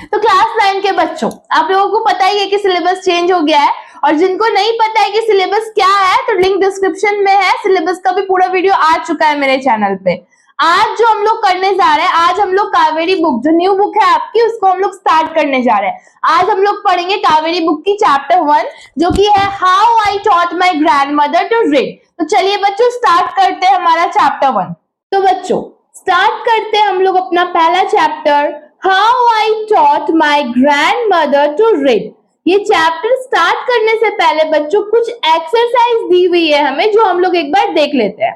तो क्लास 9 के बच्चों, आप लोगों को पता ही है कि सिलेबस चेंज हो गया है, और जिनको नहीं पता है कि सिलेबस क्या है तो लिंक डिस्क्रिप्शन में है। सिलेबस का भी पूरा वीडियो आ चुका है मेरे चैनल पे। आज जो हम लोग करने जा रहे हैं, आज हम लोग कावेरी बुक, जो न्यू बुक है आपकी, उसको हम लोग स्टार्ट करने जा रहे हैं। आज हम लोग पढ़ेंगे कावेरी बुक की चैप्टर 1, जो कि है how I taught my grandmother to read. तो चलिए बच्चों स्टार्ट करते हैं हमारा चैप्टर 1। तो बच्चों स्टार्ट करते हैं हम लोग अपना पहला chapter, how I taught my grandmother to read. ये चैप्टर स्टार्ट करने से पहले बच्चों कुछ एक्सरसाइज दी हुई है हमें, जो हम लोग एक बार देख लेते हैं।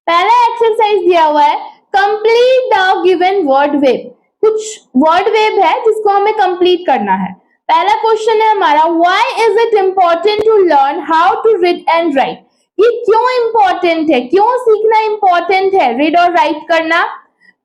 पहला एक्सरसाइज दिया हुआ है, complete the given word web. कुछ वर्ड वेब है जिसको हमें कंप्लीट करना है। पहला क्वेश्चन है हमारा, why is it important to learn how to read and write. ये क्यों इंपॉर्टेंट है, क्यों सीखना इंपॉर्टेंट है रीड और राइट करना?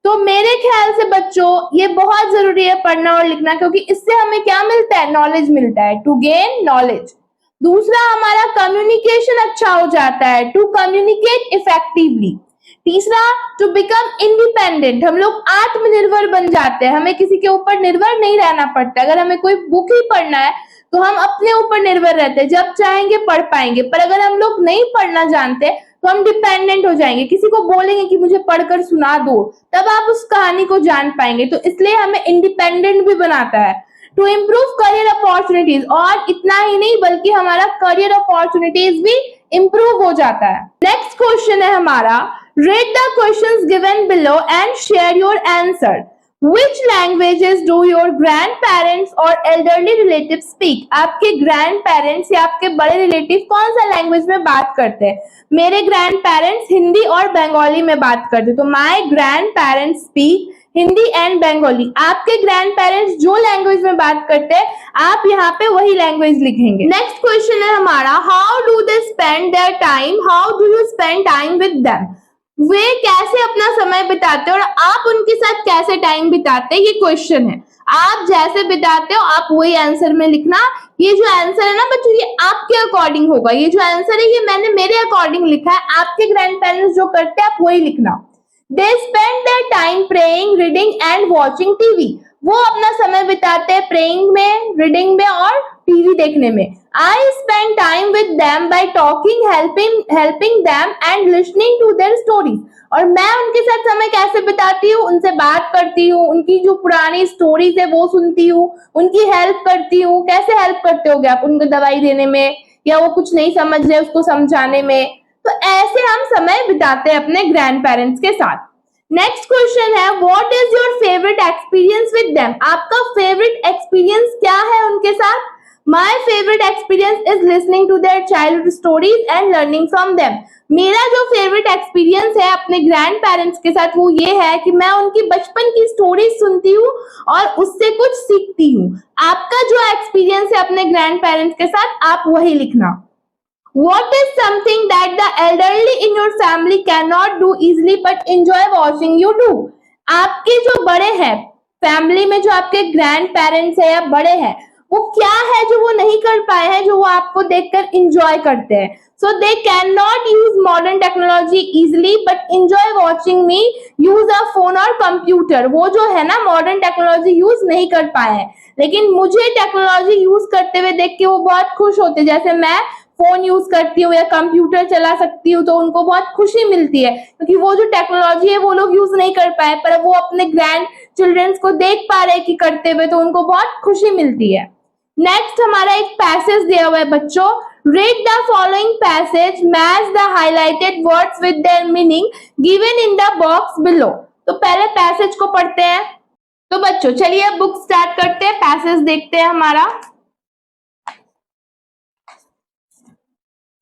तो मेरे ख्याल से बच्चों ये बहुत जरूरी है पढ़ना और लिखना, क्योंकि इससे हमें क्या मिलता है, नॉलेज मिलता है, टू गेन नॉलेज। दूसरा हमारा कम्युनिकेशन अच्छा हो जाता है, टू कम्युनिकेट इफेक्टिवली। तीसरा टू बिकम इंडिपेंडेंट, हम लोग आत्मनिर्भर बन जाते हैं, हमें किसी के ऊपर निर्भर नहीं रहना पड़ता। अगर हमें कोई बुक ही पढ़ना है तो हम अपने ऊपर निर्भर रहते हैं, जब चाहेंगे पढ़ पाएंगे। पर अगर हम लोग नहीं पढ़ना जानते तो हम डिपेंडेंट हो जाएंगे, किसी को बोलेंगे कि मुझे पढ़कर सुना दो, तब आप उस कहानी को जान पाएंगे। तो इसलिए हमें इंडिपेंडेंट भी बनाता है। टू इम्प्रूव करियर अपॉर्चुनिटीज, और इतना ही नहीं बल्कि हमारा करियर अपॉर्चुनिटीज भी इम्प्रूव हो जाता है। नेक्स्ट क्वेश्चन है हमारा, read the questions given below and share your answer. Which languages do your grandparents or elderly relatives speak? आपके grandparents या आपके बड़े रिलेटिव कौन सा लैंग्वेज में बात करते हैं? मेरे grandparents हिंदी और बंगाली में बात करते हैं। तो my grandparents speak Hindi and Bengali. आपके grandparents जो लैंग्वेज में बात करते हैं, आप यहाँ पे वही लैंग्वेज लिखेंगे। नेक्स्ट क्वेश्चन है हमारा, how do they spend their time? How do you spend time with them? वे कैसे अपना समय बिताते हैं और आप उनके साथ कैसे टाइम बिताते हैं, ये क्वेश्चन है। आप जैसे बिताते हो आप वही आंसर में लिखना। ये जो आंसर है ना बच्चों, ये आपके अकॉर्डिंग होगा। ये जो आंसर है ये मैंने मेरे अकॉर्डिंग लिखा है, आपके ग्रैंड पेरेंट्स जो करते हैं आप वही लिखना। They spend their time praying, reading and watching TV. वो अपना समय बिताते हैं प्रेइंग में, रीडिंग में और टीवी देखने में। I spend time with them by talking, helping them and listening to their stories. और मैं उनके साथ समय कैसे बिताती हूँ, उनसे बात करती हूँ, उनकी जो पुरानी स्टोरीज है वो सुनती हूँ, उनकी हेल्प करती हूँ। कैसे हेल्प करते होगे आप, उनको दवाई देने में, या वो कुछ नहीं समझ रहे उसको समझाने में। तो ऐसे हम समय बिताते हैं अपने ग्रैंड पेरेंट्स के साथ। नेक्स्ट क्वेश्चन है, what is your favourite experience with them. आपका फेवरेट एक्सपीरियंस क्या है उनके साथ? My favorite experience is listening to their childhood stories and learning from them. मेरा जो फेवरेट एक्सपीरियंस है अपने ग्रैंड पेरेंट्स के साथ वो ये है कि मैं उनकी बचपन की स्टोरीज सुनती हूँ और उससे कुछ सीखती हूँ। आपका जो एक्सपीरियंस है अपने ग्रैंड पेरेंट्स के साथ आप वही लिखना। What is something that the elderly in your family cannot do easily but enjoy watching you do? आपके जो बड़े हैं फैमिली में, जो आपके ग्रैंड पेरेंट्स है या बड़े हैं, वो क्या है जो वो नहीं कर पाए हैं, जो वो आपको देखकर इंजॉय करते हैं। So they can not use modern technology easily but enjoy watching me use a phone और कंप्यूटर। वो जो है ना मॉडर्न टेक्नोलॉजी यूज नहीं कर पाए हैं, लेकिन मुझे टेक्नोलॉजी यूज करते हुए देख के वो बहुत खुश होते हैं। जैसे मैं फोन यूज करती हूँ या कंप्यूटर चला सकती हूँ तो उनको बहुत खुशी मिलती है, क्योंकि वो जो टेक्नोलॉजी है वो लोग यूज नहीं कर पाए, पर वो अपने ग्रैंड चिल्ड्रंस को देख पा रहे हैं कि करते हुए, तो उनको बहुत खुशी मिलती है। नेक्स्ट हमारा एक पैसेज दिया हुआ है बच्चों, read the following passage, match the highlighted words with their meaning given in the box below. तो पहले पैसेज को पढ़ते हैं। तो बच्चों चलिए अब बुक स्टार्ट करते हैं, पैसेज देखते हैं हमारा।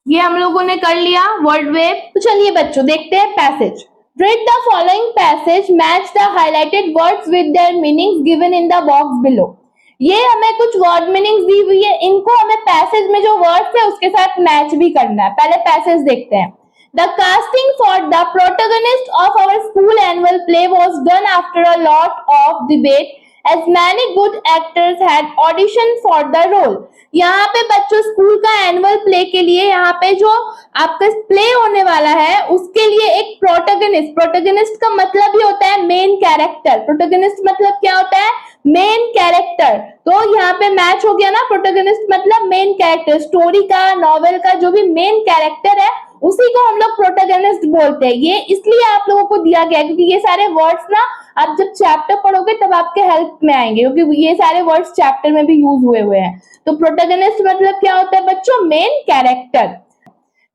ये हम लोगों ने कर लिया वर्ड वेब। तो चलिए बच्चों देखते हैं passage. Read the following passage, match the highlighted words with their meanings given in the box below. ये हमें कुछ वर्ड मीनिंग्स दी हुई है, इनको हमें पैसेज में जो वर्ड्स है उसके साथ मैच भी करना है। पहले पैसेज देखते हैं। The casting for the protagonist of our school annual play was done after a lot of debate as many good actors had auditioned for the role. यहाँ पे बच्चों स्कूल का एनुअल प्ले के लिए, यहाँ पे जो आपका प्ले होने वाला है उसके लिए एक प्रोटोगनिस्ट, प्रोटोगनिस्ट का मतलब ही होता है मेन कैरेक्टर। प्रोटोगनिस्ट मतलब क्या होता है, मेन कैरेक्टर, तो यहाँ पे मैच हो गया ना, प्रोटोगनिस्ट मतलब मेन कैरेक्टर, स्टोरी का, नॉवेल का जो भी मेन कैरेक्टर है उसी को हम लोग प्रोटोगनिस्ट बोलते हैं। ये इसलिए आप लोगों को दिया गया है क्योंकि ये सारे वर्ड्स ना आप जब चैप्टर पढ़ोगे तब आपके हेल्प में आएंगे, क्योंकि ये सारे वर्ड्स चैप्टर में भी यूज हुए हैं। तो प्रोटोगनिस्ट मतलब क्या होता है बच्चों? Main character.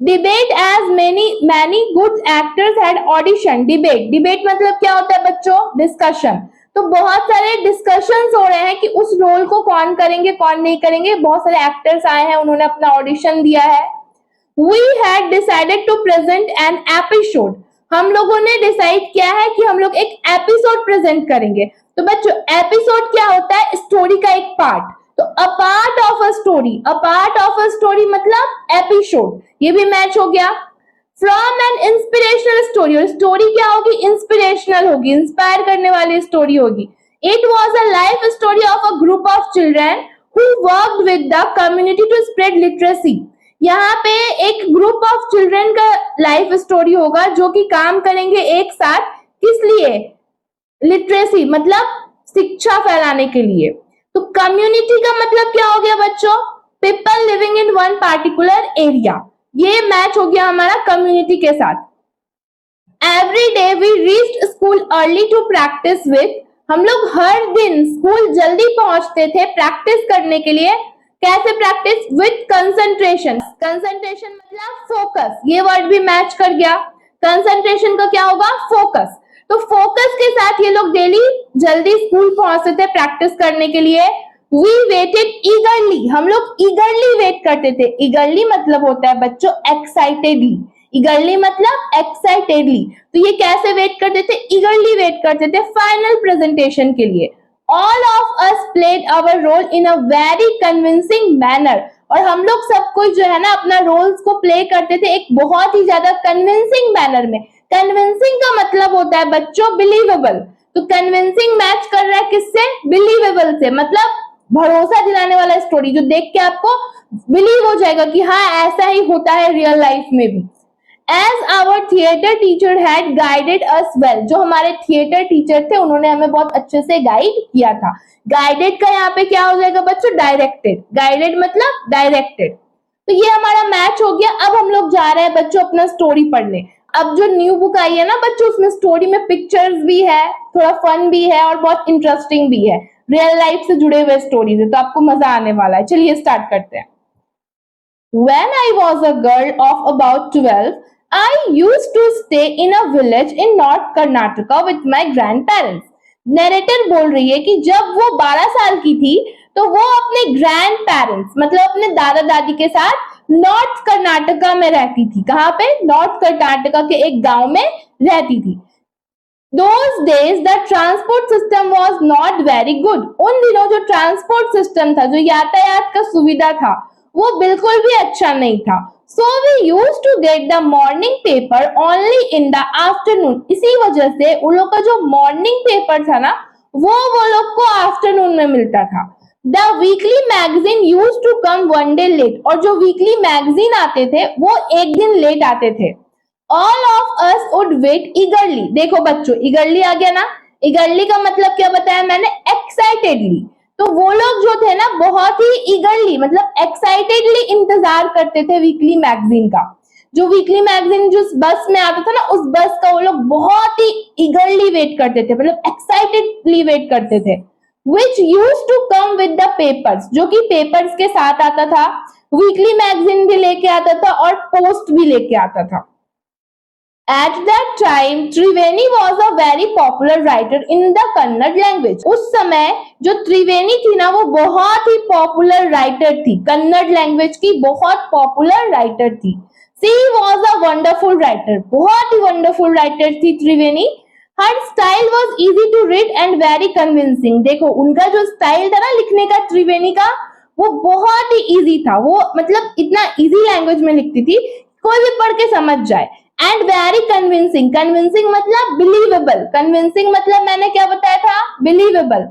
Debate as many good actors had audition. Debate मतलब क्या होता है बच्चों? डिस्कशन। तो बहुत सारे डिस्कशंस हो रहे हैं कि उस रोल को कौन करेंगे कौन नहीं करेंगे। बहुत सारे एक्टर्स आए हैं, उन्होंने अपना ऑडिशन दिया है। We had decided to present an episode. हम लोगों ने डिसाइड किया है कि हम लोग एक एपिसोड प्रेजेंट करेंगे। तो बच्चों एपिसोड क्या होता है? स्टोरी का एक पार्ट। तो a part of a story मतलब एपिसोड। ये भी मैच हो गया। फ्रॉम एन इंस्पिरेशनल स्टोरी, और स्टोरी क्या होगी? इंस्पिरेशनल होगी, इंस्पायर करने वाली स्टोरी होगी। It was a life story of a group of children who worked with the community to spread literacy. यहाँ पे एक ग्रुप ऑफ चिल्ड्रन का लाइफ स्टोरी होगा जो कि काम करेंगे एक साथ, किस लिए? लिटरेसी मतलब शिक्षा फैलाने के लिए। तो कम्युनिटी का मतलब क्या हो गया बच्चों? People living in one particular area. ये मैच हो गया हमारा कम्युनिटी के साथ। Every day we reached school early to practice with. हम लोग हर दिन स्कूल जल्दी पहुंचते थे प्रैक्टिस करने के लिए। कैसे प्रैक्टिस? With concentration. कंसंट्रेशन मतलब फोकस। ये वर्ड भी मैच कर गया। कंसंट्रेशन का क्या होगा? फोकस। तो फोकस के साथ ये लोग डेली जल्दी स्कूल पहुंचते थे प्रैक्टिस करने के लिए। We waited eagerly. हम लोग ईगरली वेट करते थे। ईगरली मतलब होता है बच्चों एक्साइटेडली। ईगरली मतलब एक्साइटेडली। तो ये कैसे वेट करते थे? ईगरली वेट करते थे फाइनल प्रेजेंटेशन के लिए। All of us played our role in a very convincing manner. और हम लोग सब कोई जो है ना अपना रोल्स को प्ले करते थे एक बहुत ही ज्यादा कन्विंसिंग मैनर में। कन्विंसिंग का मतलब होता है बच्चों बिलीवेबल। तो कन्विंसिंग मैच कर रहा है किससे? बिलीवेबल से, मतलब भरोसा दिलाने वाला स्टोरी जो देख के आपको बिलीव हो जाएगा कि हाँ ऐसा ही होता है रियल लाइफ में भी। As our theater teacher had guided us well, जो हमारे थिएटर टीचर थे उन्होंने हमें बहुत अच्छे से गाइड किया था। गाइडेड का यहाँ पे क्या हो जाएगा बच्चों? डायरेक्टेड। गाइडेड मतलब डायरेक्टेड। तो ये हमारा मैच हो गया। अब हम लोग जा रहे हैं बच्चों अपना स्टोरी पढ़ने। अब जो न्यू बुक आई है ना बच्चों, उसमें स्टोरी में पिक्चर्स भी है, थोड़ा फन भी है और बहुत इंटरेस्टिंग भी है। रियल लाइफ से जुड़े हुए स्टोरीज है, तो आपको मजा आने वाला है। चलिए स्टार्ट करते हैं। When I was a girl of about 12, I used to stay in a village in North Karnataka with my grandparents. Narrator बोल रही है कि जब वो 12 साल की थी तो वो अपने ग्रैंड पेरेंट्स मतलब अपने दादा दादी के साथ नॉर्थ कर्नाटका में रहती थी। कहाँ पे? नॉर्थ कर्नाटका के एक गांव में रहती थी। Those days the transport system was not very good. उन दिनों जो ट्रांसपोर्ट सिस्टम था, जो यातायात का सुविधा था, वो बिल्कुल भी अच्छा नहीं था। So we used to get the morning paper only in the afternoon. इसी वजह से उन लोग का जो मॉर्निंग पेपर था ना वो लोग को आफ्टरनून में मिलता था। The weekly magazine used to come one day late. और जो वीकली मैगजीन आते थे वो एक दिन लेट आते थे। All of us would wait eagerly. देखो बच्चों eagerly आ गया ना। eagerly का मतलब क्या बताया मैंने? excitedly. तो वो लोग जो थे ना बहुत ही ईगरली मतलब एक्साइटेडली इंतजार करते थे वीकली मैगजीन का। जो वीकली मैगजीन जो बस में आता था ना उस बस का वो लोग बहुत ही ईगरली वेट करते थे, मतलब एक्साइटेडली वेट करते थे। Which used to come with the papers, जो कि पेपर्स के साथ आता था। वीकली मैगजीन भी लेके आता था और पोस्ट भी लेके आता था। At that time, Triveni was a very popular writer in the Kannada language. उस समय जो त्रिवेणी थी ना वो बहुत ही पॉपुलर राइटर थी, कन्नड़ लैंग्वेज की बहुत पॉपुलर राइटर थी। She was a wonderful writer, बहुत ही वंडरफुल राइटर थी त्रिवेणी। Her style was easy to read and very convincing. देखो उनका जो स्टाइल था ना लिखने का त्रिवेणी का वो बहुत ही इजी था। वो मतलब इतना इजी लैंग्वेज में लिखती थी कोई भी पढ़ के समझ जाए। And very convincing. कन्विंसिंग मतलब बिलीवेबल। कन्विंसिंग मतलब मैंने क्या बताया था? बिलीवेबल।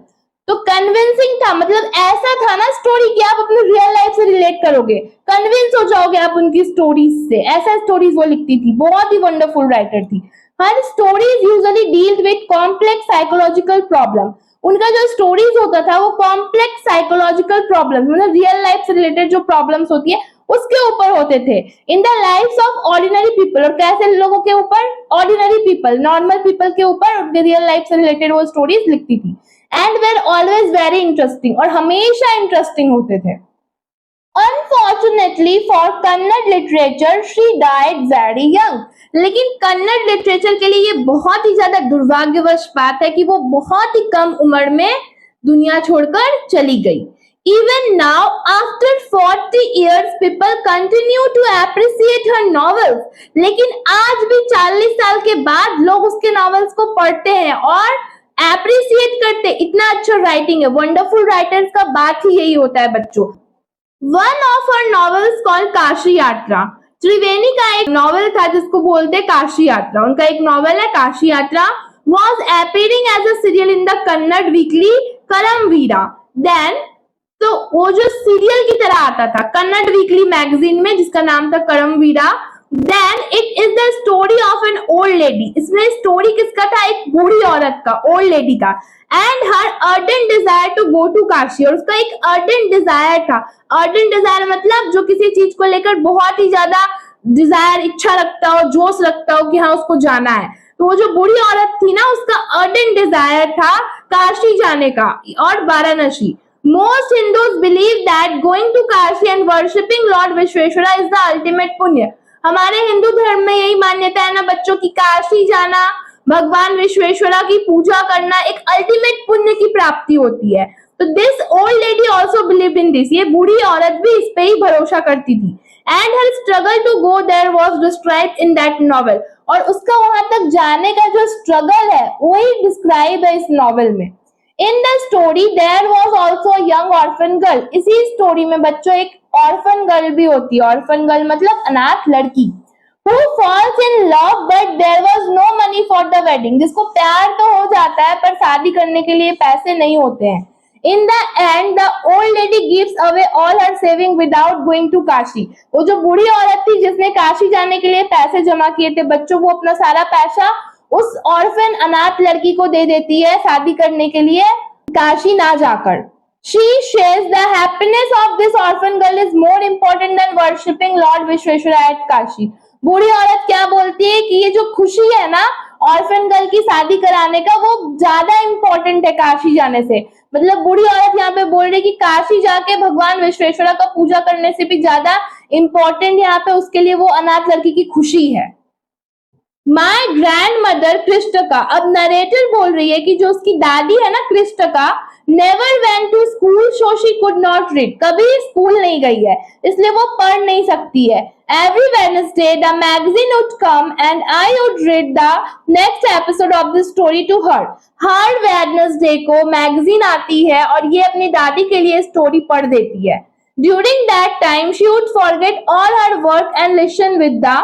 तो कन्विंसिंग था मतलब ऐसा था ना स्टोरी कि आप अपनी रियल लाइफ से रिलेट करोगे, कन्विंस हो जाओगे आप उनकी स्टोरीज से। ऐसा स्टोरीज वो लिखती थी, बहुत ही वंडरफुल राइटर थी। Her stories usually dealt with complex psychological problem. उनका जो स्टोरीज होता था वो कॉम्प्लेक्स साइकोलॉजिकल प्रॉब्लम्स, मतलब रियल लाइफ से रिलेटेड जो प्रॉब्लम्स होती है उसके ऊपर होते थे, in the lifes of ordinary people. और कैसे लोगों के ऊपर? ऑर्डिनरी पीपल, नॉर्मल पीपल के ऊपर उनके रियल लाइफ से रिलेटेड वो स्टोरीज लिखती थी। And where always very interesting, और हमेशा इंटरेस्टिंग होते थे। Unfortunately for Kannada literature, she died very young. लेकिन कन्नड़ लिटरेचर के लिए ये बहुत ही ज्यादा दुर्भाग्यवश बात है कि वो बहुत ही कम उम्र में दुनिया छोड़कर चली गई। Even now, after 40 years, people continue to appreciate her novels. लेकिन आज भी 40 साल के बाद लोग उसके नॉवेल्स को पढ़ते हैं और एप्रिसिएट करते, इतना अच्छा राइटिंग है। वंडरफुल राइटर्स का बात ही यही होता है बच्चों। One of her novels called Kashi यात्रा, त्रिवेणी का एक नॉवेल था जिसको बोलते हैं काशी यात्रा। उनका एक नॉवेल है Kashi Yatra, was appearing as a serial in the Kannada weekly Karmaveera. Then तो वो जो सीरियल की तरह आता था कन्नड़ वीकली मैगजीन में, जिसका नाम था Karmaveera. Then it is the story of an old lady. इसमें स्टोरी किसका था? एक बूढ़ी औरत का, ओल्ड लेडी का। And her ardent desire to go to Kashi, और उसका एक अर्डेंट डिजायर था। अर्डेंट डिजायर मतलब जो किसी चीज को लेकर बहुत ही ज्यादा डिजायर, इच्छा रखता हो, जोश रखता हो कि हाँ उसको जाना है। तो वो जो बूढ़ी औरत थी ना, उसका अर्डेंट डिजायर था काशी जाने का और Varanasi. Most Hindus believe that going to Kashi and worshipping Lord Vishweshwara is the ultimate पुण्य। हमारे हिंदू धर्म में यही मान्यता है ना बच्चों की काशी जाना, भगवान विश्वेश्वरा की पूजा करना एक अल्टीमेट पुण्य की प्राप्ति होती है। तो this old lady also believed in this, ये बूढ़ी औरत भी इस पे ही भरोसा करती थी। And her struggle to go there was described in that novel, और उसका वहां तक जाने का जो स्ट्रगल है वही डिस्क्राइब है इस नॉवेल में। In the story there was also young orphan girl, इसी स्टोरी में बच्चों एक ऑर्फन गर्ल भी होती है। ऑर्फन गर्ल मतलब अनाथ लड़की। Who falls in love but there was no money for the wedding, जिसको प्यार तो हो जाता है पर शादी करने के लिए पैसे नहीं होते हैं। In the end, the old lady gives away all her saving without going to Kashi. वो जो बूढ़ी औरत थी जिसने काशी जाने के लिए पैसे जमा किए थे बच्चों, वो अपना सारा पैसा उस ऑर्फन अनाथ लड़की को दे देती है शादी करने के लिए काशी ना जाकर। She shares the happiness of this orphan girl is more important than worshipping Lord Vishweshwara at Kashi. बूढ़ी औरत क्या बोलती है कि ये जो खुशी है ना ऑर्फन गर्ल की शादी कराने का, वो ज्यादा इंपॉर्टेंट है काशी जाने से। मतलब बूढ़ी औरत यहाँ पे बोल रही है कि काशी जाके भगवान विश्वेश्वरा का पूजा करने से भी ज्यादा इंपॉर्टेंट यहाँ पे उसके लिए वो अनाथ लड़की की खुशी है। माय ग्रैंड मदर कृष्टका, अब नरेटर बोल रही है कि जो उसकी दादी है ना Krishtakka, never went to school so she could not read, कभी स्कूल नहीं गई है इसलिए वो पढ़ नहीं सकती है। Every Wednesday the magazine would come and I would read the next episode of the story to her. हर वेडनेसडे को मैगजीन आती है और ये अपनी दादी के लिए स्टोरी पढ़ देती है। During that time she would forget all her work and listen with the,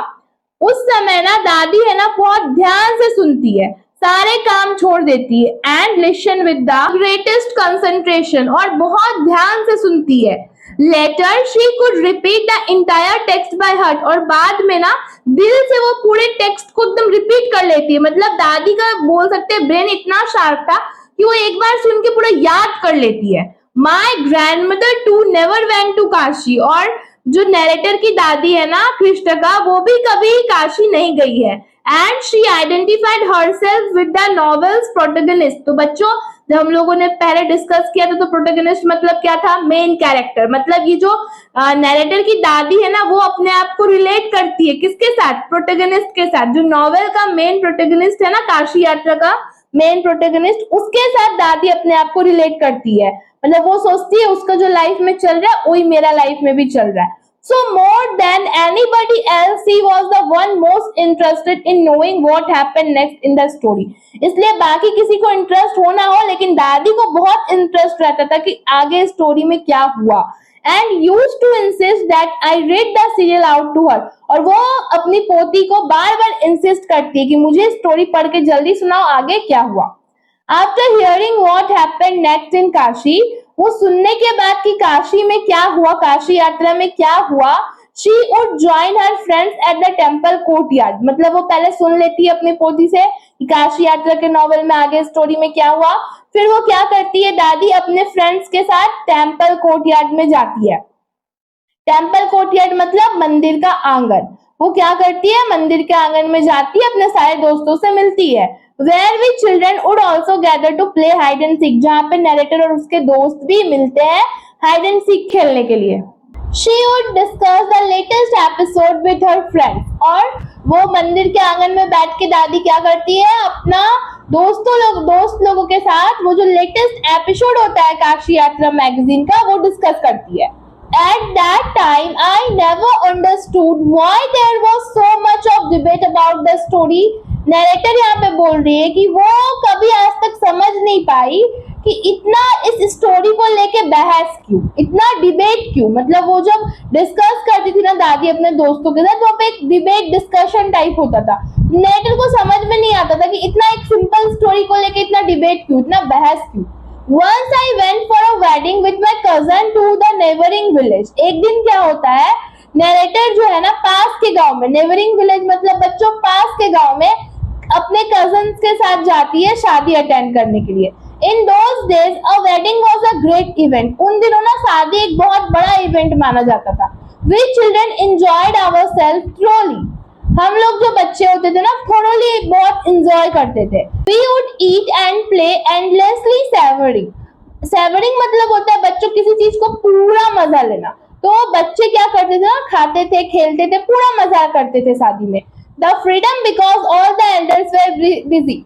उस समय ना दादी है ना बहुत ध्यान से सुनती है, सारे काम छोड़ देती है। And listen with the greatest concentration, और बहुत ध्यान से सुनती है। Later she could repeat the entire text by heart, और बाद में ना दिल से वो पूरे टेक्स्ट को एकदम रिपीट कर लेती है। मतलब दादी का बोल सकते हैं ब्रेन इतना शार्प था कि वो एक बार सुन के पूरा याद कर लेती है। My grandmother too never went to Kashi, और जो नैरेटर की दादी है ना कृष्णका, वो भी कभी काशी नहीं गई है। And she identified herself with the novels protagonist. तो बच्चों जब हम लोगों ने पहले डिस्कस किया था तो प्रोटैगनिस्ट मतलब क्या था? Main character. मतलब ये जो नैरेटर की दादी है ना वो अपने आप को रिलेट करती है किसके साथ? प्रोटैगनिस्ट के साथ। जो नॉवेल का मेन प्रोटैगनिस्ट है ना, काशी यात्रा का मेन प्रोटैगनिस्ट, उसके साथ दादी अपने आप को रिलेट करती है। मतलब वो सोचती है उसका जो लाइफ में चल रहा है वही मेरा लाइफ में भी चल रहा है। So more than anybody else, he was the one most interested in knowing what happened next in the story. इसलिए बाकी किसी को इंटरेस्ट हो ना हो, लेकिन दादी को बहुत इंटरेस्ट रहता था कि आगे स्टोरी में क्या हुआ। And used to insist that I read the serial out to her. और वो अपनी पोती को बार बार इंसिस्ट करती है कि मुझे स्टोरी पढ़ के जल्दी सुनाओ आगे क्या हुआ। After hearing what happened next in Kashi, वो सुनने के बाद कि काशी में क्या हुआ, काशी यात्रा में क्या हुआ, she would join her friends at the temple courtyard. मतलब वो पहले सुन लेती है अपनी पोती से कि काशी यात्रा के नॉवेल में आगे स्टोरी में क्या हुआ, फिर वो क्या करती है, दादी अपने फ्रेंड्स के साथ टेम्पल कोर्टयार्ड में जाती है। टेम्पल कोर्टयार्ड मतलब मंदिर का आंगन। वो क्या करती है, मंदिर के आंगन में जाती है, अपने सारे दोस्तों से मिलती है। Where we children would also gather to play hide and seek, जहाँ पे नरेटर और उसके दोस्त भी मिलते हैं हाइड एंड सीक खेलने के लिए। She would discuss the latest episode with her friends, और वो मंदिर के आंगन में बैठ के दादी क्या करती है, अपना दोस्त लोगों के साथ वो जो लेटेस्ट एपिसोड होता है काशी यात्रा मैगजीन का, वो डिस्कस करती है। At that time, I never understood why there was so much of debate about the story. Narrator यहाँ पे बोल रही है कि वो कभी आज तक समझ नहीं पाई कि इतना इस स्टोरी को लेके बहस क्यों, इतना डिबेट क्यों। मतलब वो जब डिस्कस करती थी ना दादी अपने दोस्तों के साथ, वहाँ पे एक डिबेट डिस्कशन टाइप होता था। नरेटर को समझ में नहीं आता था कि इतना एक सिंपल स्टोरी को लेके इतना डिबेट क्यों, इतना बहस क्यों। Once I went for a wedding with my cousin to the neighboring village. एक दिन क्या होता है, नरेटर जो है ना पास के गांव में, नेबरिंग विलेज मतलब बच्चों पास के गांव में अपने कजन्स के साथ जाती है शादी अटेंड करने के लिए। In those days a wedding was a great event. उन दिनों ना शादी एक बहुत बड़ा इवेंट माना जाता था। We children enjoyed ourselves thoroughly. हम लोग जो बच्चे होते थे ना थोड़ोली बहुत इंजॉय करते थे। We would eat and play endlessly savoring. Savoring मतलब होता है बच्चों किसी चीज को पूरा मजा लेना। तो बच्चे क्या करते थे ना, खाते थे, खेलते थे, पूरा मजा करते थे शादी में। The freedom because all the elders were busy.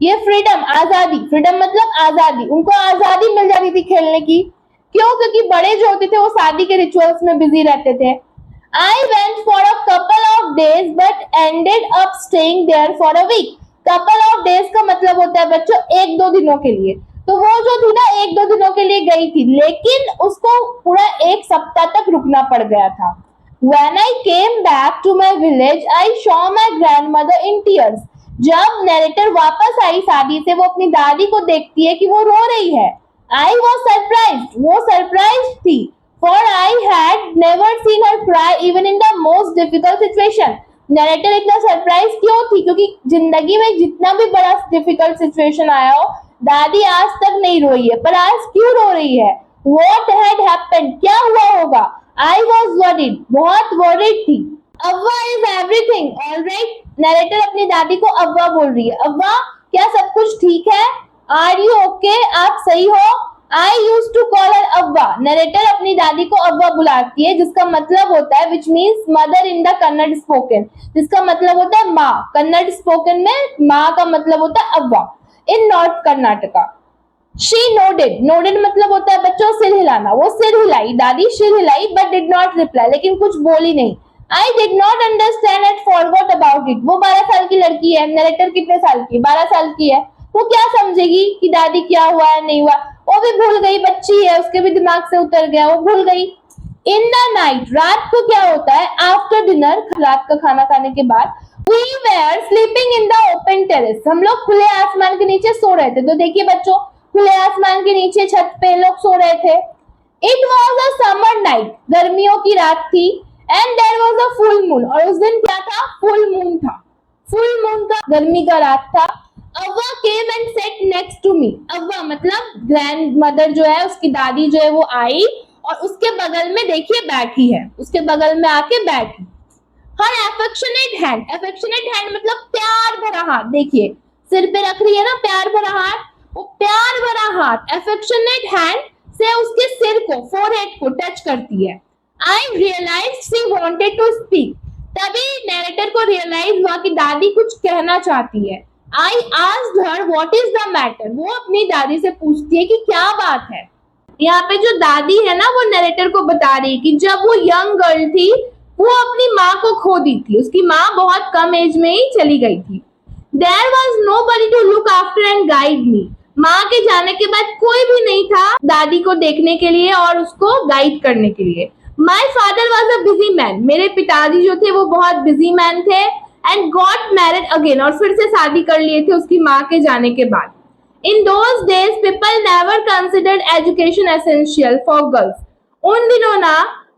ये फ्रीडम आजादी, फ्रीडम मतलब आजादी, उनको आजादी मिल जाती थी खेलने की। क्यों? क्योंकि बड़े जो होते थे वो शादी के रिचुअल्स में बिजी रहते थे। I went for a couple of days but ended up staying there for a week. Couple of days का मतलब होता है बच्चों एक दो दिनों के लिए। तो वो जो थी ना एक दो दिनों के लिए गई थी, लेकिन उसको पूरा एक सप्ताह तक रुकना पड़ गया था। When I came back to my village, I saw my grandmother in tears. जब नरेटर वापस आई शादी से, वो अपनी दादी को देखती है कि वो रो रही है। I was surprised. वो सरप्राइज थी। For I had never seen her cry even in the most difficult situation. Narrator इतना सरप्राइज क्यों थी? क्योंकि जिंदगी में जितना भी बड़ा डिफिकल्ट सिचुएशन आया हो, दादी आज तक नहीं रोई है, पर आज क्यों रो रही है? What had happened? क्या हुआ होगा? I was worried. बहुत worried थी। अव्वा is everything. All right. Narrator अपनी दादी को अव्वा बोल रही है। अव्वा, क्या सब कुछ ठीक है? Are you okay? आप सही हो? I used to call her Avva. Narrator अपनी दादी को अव्वा बुलाती है, जिसका मतलब होता है which means mother in the Kannada spoken, जिसका मतलब होता है माँ। कन्नड़ स्पोकन में माँ का मतलब होता है अव्वा। In north Karnataka. She nodded. Nodded मतलब होता है बच्चों सिर हिलाना। वो सिर हिलाई, दादी सिर हिलाई but did not reply, लेकिन कुछ बोली नहीं। I did not understand and forgot about it. वो 12 साल की लड़की है। नरेटर कितने साल की? 12 साल की है। वो क्या समझेगी कि दादी क्या हुआ है नहीं हुआ? वो भी भूल गई, बच्ची है, उसके भी दिमाग से उतर गया, वो भूल गई। इन द नाइट, रात को क्या होता है, आफ्टर डिनर, रात का खाना खाने के बाद, we were sleeping in the open terrace, हम लोग खुले आसमान के नीचे सो रहे थे। तो देखिए बच्चों, खुले आसमान के नीचे छत पे लोग सो रहे थे। It was a summer night, गर्मियों की रात थी। And there was a full moon, और उस दिन क्या था, फुल मून था। फुल मून का गर्मी का रात था। अव्वा came and sat next to me. अव्वा मतलब ग्रैंड मदर जो है, उसकी दादी जो है, वो आई और उसके बगल में देखिए बैठी है, उसके बगल में आके बैठी। Her affectionate hand, affectionate hand मतलब प्यार भरा हाथ। देखिए सिर पे रख रही है ना प्यार भरा हाथ, वो प्यार भरा हाथ affectionate hand से उसके सिर को, फोरहेड को टच करती है। I realized she wanted to speak. तभी नैरेटर को रियलाइज हुआ कि दादी कुछ कहना चाहती है। I asked her what is the matter. वो अपनी दादी से पूछती है कि क्या बात है। यहाँ पे जो दादी है ना, वो नरेटर को बता रही है कि जब वो यंग गर्ल थी, वो अपनी माँ को खो दी थी। उसकी माँ बहुत कम एज में ही चली गई थी। There was nobody to look after and guide me. माँ के जाने के बाद कोई भी नहीं था दादी को देखने के लिए और उसको गाइड करने के लिए। My father was a busy man. मेरे पिताजी जो थे वो बहुत बिजी मैन थे। And got married again, और फिर से शादी कर लिए थे उसकी माँ के जाने के बाद। In those days, people never considered education essential for girls. उन दिनों ना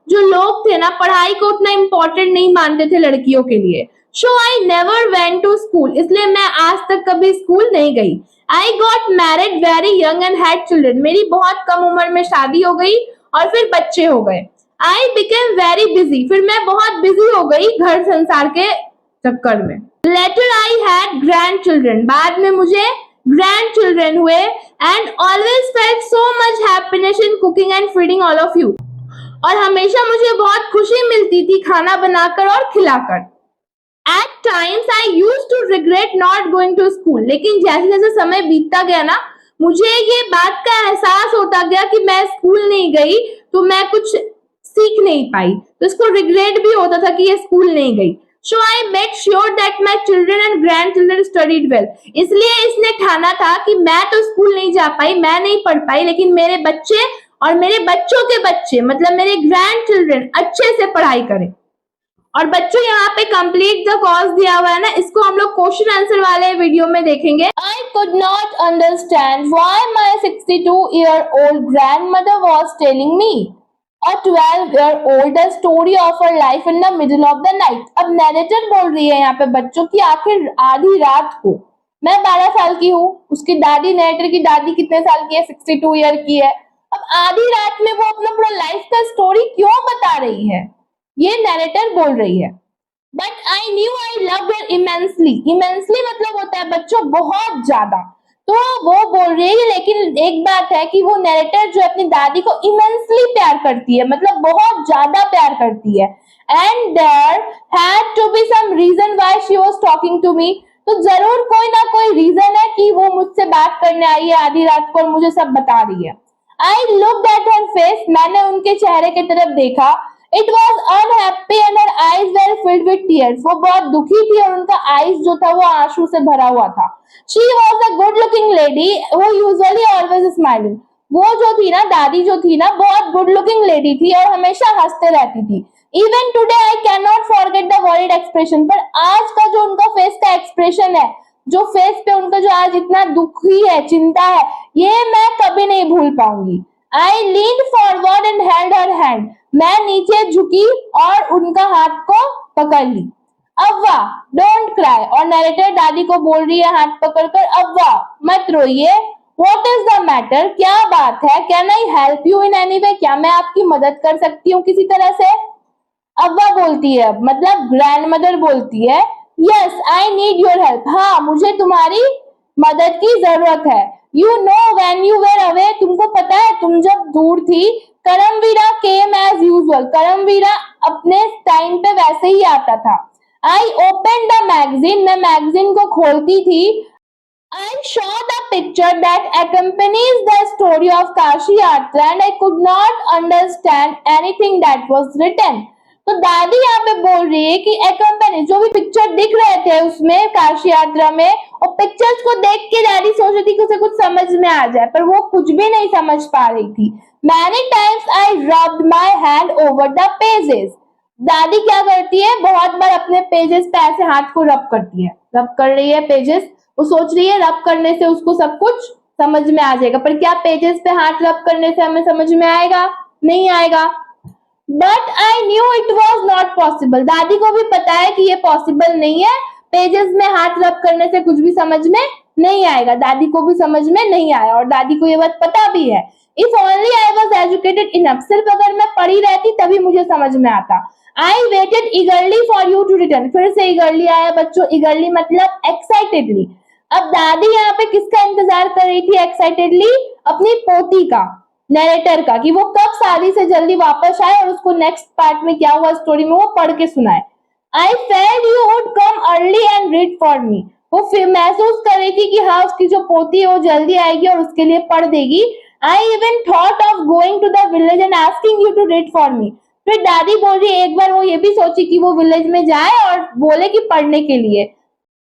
जो लोग थे ना, पढ़ाई को उतना इम्पोर्टेंट नहीं मानते थे लड़कियों के लिए। So I never went to school, इसलिए मैं आज तक कभी स्कूल नहीं गई। I got married very young and had children, मेरी बहुत कम उम्र में शादी हो गई और फिर बच्चे हो गए। आई बिकेम वेरी बिजी, फिर मैं बहुत बिजी हो गई घर संसार के चक्कर में। Later I had grandchildren, बाद में मुझे ग्रैंड चिल्ड्रन हुए। And always felt so much happiness in cooking and feeding all of you, और हमेशा मुझे बहुत खुशी मिलती थी खाना बनाकर और खिलाकर। At times I used to regret not going to school, लेकिन जैसे जैसे समय बीतता गया ना, मुझे ये बात का एहसास होता गया कि मैं स्कूल नहीं गई तो मैं कुछ सीख नहीं पाई, तो इसको रिग्रेट भी होता था कि ये स्कूल नहीं गई। So I made sure that my children and grandchildren studied well. इसलिए इसने ठाना था कि मैं तो स्कूल नहीं जा पाई, मैं नहीं पढ़ पाई, लेकिन मेरे बच्चे और मेरे बच्चों के बच्चे मतलब मेरे ग्रैंड चिल्ड्रन अच्छे से पढ़ाई करें। और बच्चों यहाँ पे कंप्लीट द कॉज दिया हुआ है ना, इसको हम लोग क्वेश्चन आंसर वाले वीडियो में देखेंगे। I could not understand why my 62-year-old grandmother was telling me a 12-year-old a story of her life in the middle of the night. अब नैरेटर बोल रही है यहाँ पे बच्चों की आखिर आधी रात को। मैं 12 साल की हूँ, उसकी दादी, नैरेटर की दादी कितने साल की है? 62 ईयर की है। अब आधी रात में वो अपना पूरा लाइफ का स्टोरी क्यों बता रही है, ये नैरेटर बोल रही है। But I knew I love her immensely, immensely मतलब होता है बच्चों बहुत ज्यादा, तो वो बोल रही है। लेकिन एक बात है कि वो नैरेटर जो अपनी दादी को इमेंसली प्यार करती है, मतलब बहुत ज्यादा प्यार करती है। And there had to be some reason why she was talking to me, तो जरूर कोई ना कोई रीजन है कि वो मुझसे बात करने आई है आधी रात को और मुझे सब बता रही है। I looked at her face, मैंने उनके चेहरे की तरफ देखा। It was unhappy and her eyes were filled with tears, वो बहुत दुखी थी और उनका आईज जो था वो आंसू से भरा हुआ था। She was a good looking lady who usually always smiling, वो जो थी ना, दादी जो थी ना, बहुत गुड लुकिंग लेडी थी और हमेशा हंसते रहती थी। Even today I can not forget the worried expression, पर आज का जो उनका फेस का एक्सप्रेशन है, जो फेस पे उनका जो आज इतना दुखी है, चिंता है, ये मैं कभी नहीं भूल पाऊंगी। I leaned forward and held her hand, मैं नीचे झुकी और उनका हाथ को पकड़ ली। अव्वा डोंट क्राई, और नैरेटर दादी को बोल रही है हाथ पकड़कर, अव्वा मत रोइए। व्हाट इज द मैटर, क्या बात है? Can I help you in any way, क्या मैं आपकी मदद कर सकती हूँ किसी तरह से? अव्वा बोलती है, मतलब ग्रैंडमदर बोलती है, yes I need your help, हाँ मुझे तुम्हारी मदद की जरूरत है। You know when you were away, तुमको पता है तुम जब दूर थी, करमवीरा केम एज यूजुअल, करमवीरा अपने टाइम पे वैसे ही आता था। आई ओपन द मैगजीन, मैं मैगजीन को खोलती थी। I saw the picture that accompanies the story of Kashi Yatra and I could not understand anything that was written. तो दादी यहाँ पे बोल रही है कि accompany, जो भी पिक्चर दिख रहे थे उसमें काशी यात्रा में, और पिक्चर्स को देख के दादी सोच रही थी कि उसे कुछ समझ में आ जाए, पर वो कुछ भी नहीं समझ पा रही थी। Many times I rubbed my hand over the pages. दादी क्या करती है, बहुत बार अपने पेजेस पे ऐसे हाथ को रब करती है, रब कर रही है पेजेस, वो सोच रही है रब करने से उसको सब कुछ समझ में आ जाएगा, पर क्या पेजेस पे हाथ रब करने से हमें समझ में आएगा? नहीं आएगा। But I knew it was not possible, दादी को भी पता है कि ये पॉसिबल नहीं है, पेजेस में हाथ रब करने से कुछ भी समझ में नहीं आएगा। दादी को भी समझ में नहीं आया और दादी को ये बात पता भी है। If only I was educated enough, सिर्फ अगर मैं पढ़ी रहती तभी मुझे समझ में आता। I waited eagerly for you to return, फिर से ईगरली आया बच्चों, ईगरली मतलब एक्साइटेडली। अब दादी यहाँ पे किसका इंतजार कर रही थी एक्साइटेडली? अपनी पोती का, नैरेटर का, कि वो कब शादी से जल्दी वापस आए और उसको नेक्स्ट पार्ट में क्या हुआ स्टोरी में वो पढ़ के सुनाए। I felt you would come early and read for मी, वो फिर महसूस कर रही थी कि हाँ उसकी जो पोती है वो जल्दी आएगी और उसके लिए पढ़ देगी। I even thought of going to the village and asking you to read for me, फिर दादी बोल रही है एक बार वो ये भी सोची कि वो विलेज में जाए और बोले कि पढ़ने के लिए।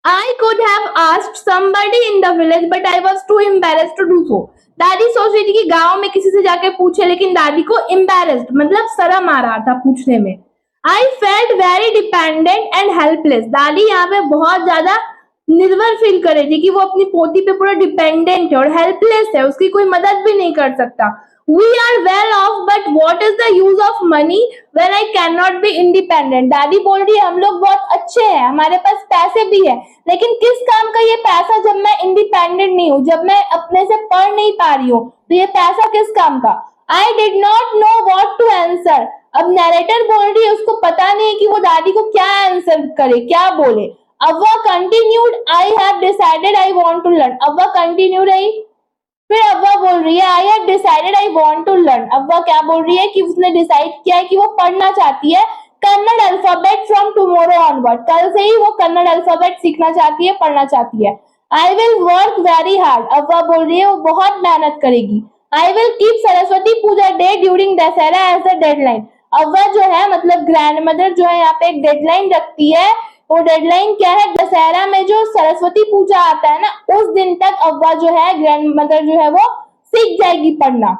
I could have asked somebody in the village but I was too embarrassed to do so. दादी सोच रही थी कि गांव में किसी से जाके पूछे, लेकिन दादी को embarrassed मतलब शर्म आ रहा था पूछने में। I felt very dependent and helpless. दादी यहाँ पे बहुत ज्यादा निर्भर फील कर रही थी कि वो अपनी पोती पे पूरा डिपेंडेंट है और हेल्पलेस है, उसकी कोई मदद भी नहीं कर सकता। We are well off but what is the use of money when I can not be independent. दादी बोल रही है हम लोग बहुत अच्छे हैं, हमारे पास पैसे भी है, लेकिन किस काम का ये पैसा जब मैं इंडिपेंडेंट नहीं हूँ, जब मैं अपने से पढ़ नहीं पा रही हूँ, तो ये पैसा किस काम का। I did not know what to answer. अब नरेटर बोल रही है उसको पता नहीं है कि वो दादी को क्या आंसर करे, क्या बोले। Avva continued I have decided I want to learn. Avva continue रही, फिर अव्वा बोल रही है I have decided I want to learn. Avva क्या बोल रही है कि उसने डिसाइड किया है कि वो पढ़ना चाहती है Kannada alphabet from tomorrow onward. कल से ही वो कन्नड़ अल्फाबेट सीखना चाहती है, पढ़ना चाहती है। I will work very hard. Avva बोल रही है वो बहुत मेहनत करेगी। I will keep Saraswati Puja day during Dussehra as the deadline. Avva जो है मतलब ग्रैंड मदर जो है यहाँ पे एक डेडलाइन रखती है। वो डेडलाइन क्या है, दशहरा में जो सरस्वती पूजा आता है ना, उस दिन तक अव्वा जो है ग्रैंड मदर जो है वो सीख जाएगी पढ़ना।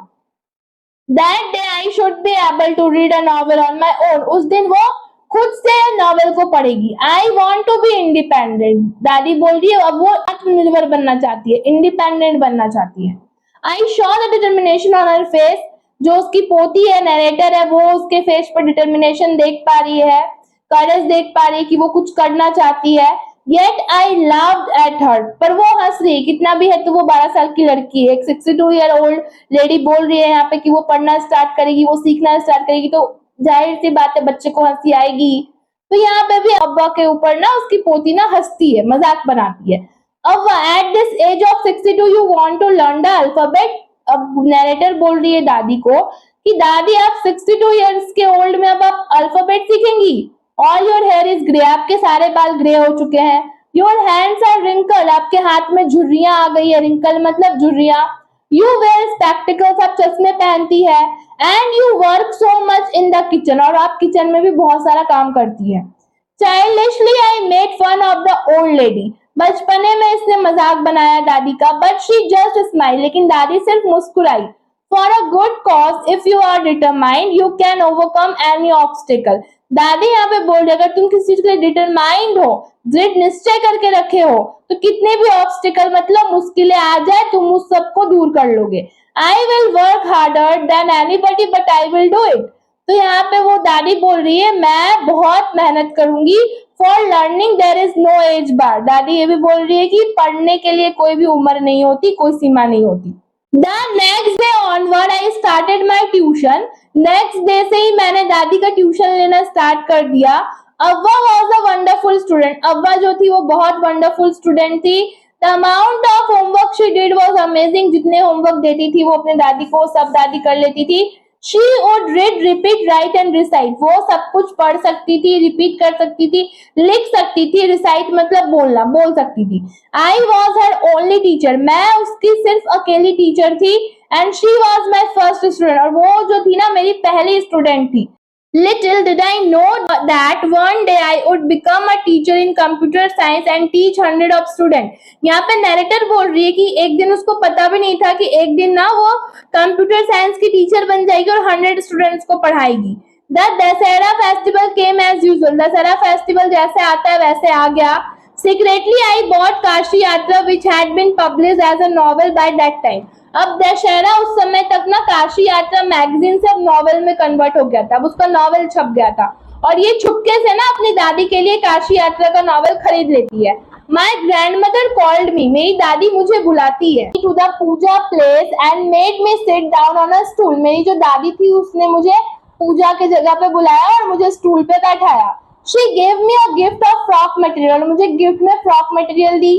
That day I should be able to read a novel on my own. उस दिन वो खुद से नॉवेल को पढ़ेगी। I want to be independent. दादी बोल रही है अब वो आत्मनिर्भर बनना चाहती है, इंडिपेंडेंट बनना चाहती है। I saw the determination on her face. जो उसकी पोती है, नरेटर है, वो उसके फेस पर डिटर्मिनेशन देख पा रही है, करेज देख पा रही है कि वो कुछ करना चाहती है। Yet I loved at her. पर वो हंस रही है, कितना भी है तो वो 12 साल की लड़की है। एक 62 ईयर ओल्ड लेडी बोल रही है यहाँ पे कि वो पढ़ना स्टार्ट करेगी, वो सीखना स्टार्ट करेगी, तो जाहिर सी बात है बच्चे को हंसी आएगी। तो यहाँ पे भी अव्वा के ऊपर ना उसकी पोती ना हंसती है, मजाक बनाती है। Avva at this age of 62 you want to learn the alphabet. अब नरेटर बोल रही है दादी को कि दादी आप 62 इयर्स के ओल्ड में अब आप अल्फाबेट सीखेंगी। All your hair is grey. आपके सारे बाल ग्रे हो चुके हैं। Your hands are wrinkle. आपके हाथ में झुर्रियां आ गई है। रिंकल मतलब झुर्रियां। You where spectacles. आप चश्मे पहनती है। And you work so much in the kitchen. और आप किचन में भी बहुत सारा काम करती है। Childishly I made fun of the old lady. बचपने में इसने मजाक बनाया दादी का, बट शी जस्ट स्माइल। लेकिन दादी सिर्फ मुस्कुराई। For a good cause if you are determined you can overcome any obstacle. दादी यहाँ पे बोल रही है अगर तुम किसी चीज के लिए डिटरमाइंड हो, दृढ़ निश्चय करके रखे हो, तो कितने भी ऑब्स्टिकल मतलब मुश्किलें आ जाए तुम उस सबको दूर कर लोगे। आई will work harder than anybody but I will do it. तो यहाँ पे वो दादी बोल रही है मैं बहुत मेहनत करूंगी। For learning there is no age bar. दादी ये भी बोल रही है कि पढ़ने के लिए कोई भी उम्र नहीं होती, कोई सीमा नहीं होती। The next day onward I started my tuition. Next day से ही मैंने दादी का ट्यूशन लेना स्टार्ट कर दिया। अव्वा वॉज अ वंडरफुल स्टूडेंट। अव्वा जो थी वो बहुत वंडरफुल स्टूडेंट थी। The amount of homework she did was amazing. जितने होमवर्क देती थी वो अपने दादी को सब दादी कर लेती थी। She would read, repeat, write and recite. वो सब कुछ पढ़ सकती थी, रिपीट कर सकती थी, लिख सकती थी। रिसाइट मतलब बोलना, बोल सकती थी। I was her only teacher. मैं उसकी सिर्फ अकेली टीचर थी। And she was my first student. और वो जो थी ना मेरी पहली स्टूडेंट थी। Little did I know that one day I would become a teacher in computer science and teach 100 of students. यहाँ पे नरेटर बोल रही है कि एक दिन उसको पता भी नहीं था कि एक दिन ना वो कंप्यूटर साइंस की टीचर बन जाएगी और 100 स्टूडेंट्स को पढ़ाएगी। The Dussehra festival came as usual. Dussehra festival जैसे आता है वैसे आ गया। Secretly I bought काशी यात्रा which had been published as a novel by that time. अब दशहरा उस समय तक ना काशी यात्रा मैगजीन से अब नॉवेल में कन्वर्ट हो गया था। अब उसका नॉवेल छप गया था और ये छुपके से ना अपनी दादी के लिए काशी यात्रा का नॉवेल खरीद लेती है। My grandmother called me. मेरी दादी मुझे बुलाती है। To the puja place and made me sit down on a stool. मेरी जो दादी थी उसने मुझे पूजा के जगह पे बुलाया और मुझे स्टूल पे बैठाया। She gave me a gift of frock material. मुझे गिफ्ट में फ्रॉक मटेरियल दी।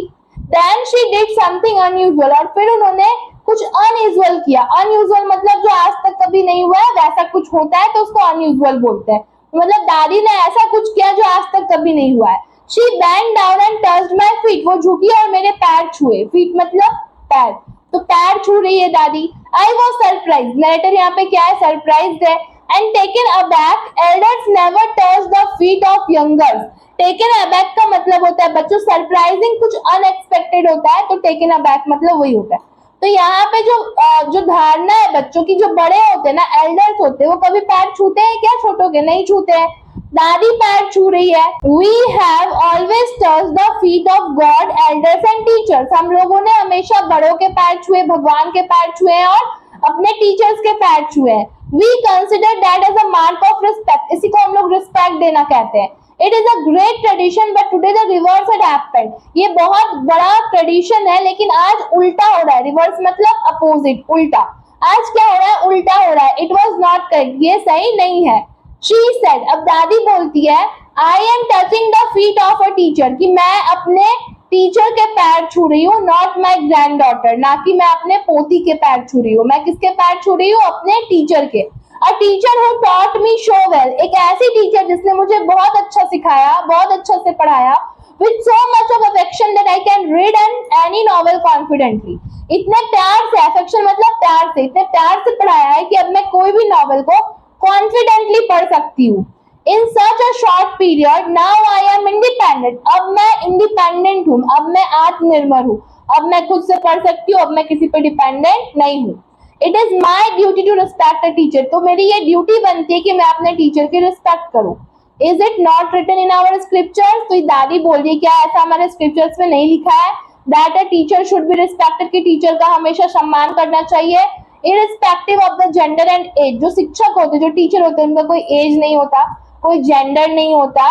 Then she did something unusual. और फिर उन्होंने कुछ अनयूजुअल किया। अनयूजुअल मतलब जो आज तक कभी नहीं हुआ है वैसा कुछ होता है तो उसको अनयूजुअल बोलते हैं। मतलब दादी ने ऐसा कुछ किया जो आज तक कभी नहीं हुआ है। She bend down and touched my feet. वो झुकी और मेरे पैर छुए। फीट मतलब पैर, तो पैर छू रही है दादी। I was surprise. नरेटर यहाँ पे क्या है, सरप्राइज्ड है। And taken aback. Elders never touch the feet of youngers. Taken aback का मतलब होता है बच्चों सरप्राइजिंग, कुछ अनएक्सपेक्टेड होता है तो टेकन अबैक मतलब वही होता है। तो यहाँ पे जो धारणा है बच्चों की, जो बड़े होते हैं ना, एल्डर्स होते हैं, वो कभी पैर छूते हैं क्या छोटों के? नहीं छूते हैं। दादी पैर छू रही है। We have always touched the feet of God, elders and teachers. हम लोगों ने हमेशा बड़ों के पैर छुए, भगवान के पैर छुए और अपने टीचर्स के पैर छुए हैं। We consider that as a mark of respect, इसी को हम लोग रिस्पेक्ट देना कहते हैं। It is a great tradition but today the reverse had happened, ये बहुत बड़ा ट्रेडिशन है लेकिन आज उल्टा हो रहा है। रिवर्स मतलब अपोजिट, उल्टा। आज क्या हो रहा है? उल्टा हो रहा है। इट वॉज नॉट करेक्ट, ये सही नहीं है। शी सेड, अब दादी बोलती है, I am touching the feet of a teacher, कि मैं अपने टीचर के पैर छू रही हूँ, नॉट माई ग्रैंड डॉटर, ना कि मैं अपने पोती के पैर छू रही हूँ। मैं किसके पैर छू रही हूँ? अपने टीचर के। A teacher who taught me so well, एक ऐसी टीचर जिसने मुझे बहुत अच्छा सिखाया, बहुत अच्छे से पढ़ाया, with so much of affection that I can read any novel confidently, इतने प्यार से, affection मतलब प्यार से, इतने प्यार से पढ़ाया है कि अब मैं कोई भी नॉवल को कॉन्फिडेंटली पढ़ सकती हूँ। In such a short period now I am independent, अब मैं इंडिपेंडेंट हूँ, अब मैं आत्मनिर्भर हूँ, अब मैं खुद से पढ़ सकती हूँ, अब मैं किसी पे डिपेंडेंट नहीं हूँ। It is my duty to respect a teacher, तो मेरी ये ड्यूटी बनती है कि मैं अपने टीचर की रिस्पेक्ट करूँ। Is it not written in our scripture, तो दादी बोल रही है क्या ऐसा हमारे स्क्रिप्चर्स में नहीं लिखा है that a teacher should be respected, कि टीचर का हमेशा सम्मान करना चाहिए irrespective of the gender and age. जो शिक्षक होते, जो टीचर होते हैं, उनका कोई एज नहीं होता, कोई जेंडर नहीं होता,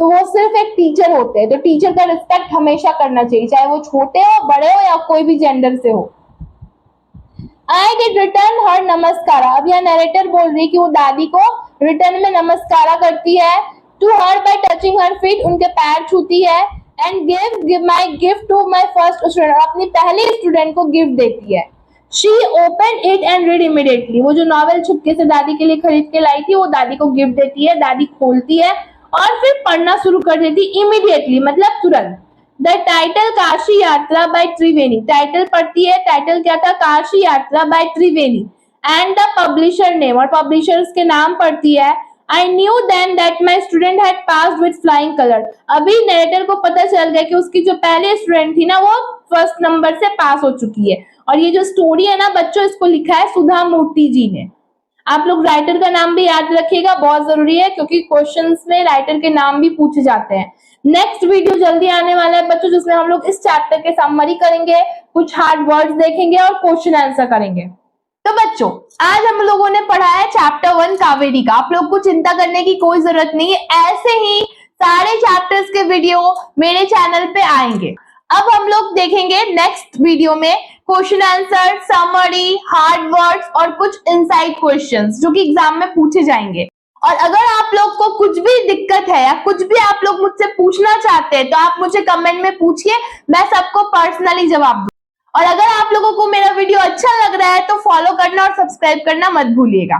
तो वो सिर्फ एक टीचर होते हैं। तो टीचर का रिस्पेक्ट हमेशा करना चाहिए, चाहे वो छोटे हो, बड़े हो या कोई भी जेंडर से हो। आई डिड रिटर्न हर नमस्कारा, अब यह नरेटर बोल रही है कि वो दादी को रिटर्न में नमस्कारा करती है। To her by touching her feet, उनके पैर छूती है। And give my gift to my first student, अपनी पहली स्टूडेंट को गिफ्ट देती है। She open it and read immediately, वो जो नॉवेल छुपके से दादी के लिए खरीद के लाई थी वो दादी को गिफ्ट देती है। दादी खोलती है और फिर पढ़ना शुरू कर देती इमीडिएटली, मतलब तुरंत। The title Kashi Yatra by Triveni, title पढ़ती है। टाइटल क्या था? Kashi Yatra by Triveni. And the publisher name, और पब्लिशर्स के नाम पढ़ती है। I knew then that my student had passed with flying colour, अभी नरेटर को पता चल गया कि उसकी जो पहले स्टूडेंट थी ना वो फर्स्ट नंबर से पास हो चुकी है। और ये जो स्टोरी है ना बच्चों, इसको लिखा है सुधा मूर्ति जी ने। आप लोग राइटर का नाम भी याद रखिएगा, बहुत जरूरी है, क्योंकि क्वेश्चंस में राइटर के नाम भी पूछे जाते हैं। नेक्स्ट वीडियो जल्दी आने वाला है बच्चों, जिसमें हम लोग इस चैप्टर के समरी करेंगे, कुछ हार्ड वर्ड्स देखेंगे और क्वेश्चन आंसर करेंगे। तो बच्चों आज हम लोगों ने पढ़ा है चैप्टर 1 कावेरी का। आप लोग को चिंता करने की कोई जरूरत नहीं है, ऐसे ही सारे चैप्टर्स के वीडियो मेरे चैनल पे आएंगे। अब हम लोग देखेंगे नेक्स्ट वीडियो में question answer, summary, hard words और कुछ इनसाइड क्वेश्चंस जो कि एग्जाम में पूछे जाएंगे। और अगर आप लोग को कुछ भी दिक्कत है या कुछ भी आप लोग मुझसे पूछना चाहते हैं तो आप मुझे कमेंट में पूछिए, मैं सबको पर्सनली जवाब दूंगा। और अगर आप लोगों को मेरा वीडियो अच्छा लग रहा है तो फॉलो करना और सब्सक्राइब करना मत भूलिएगा।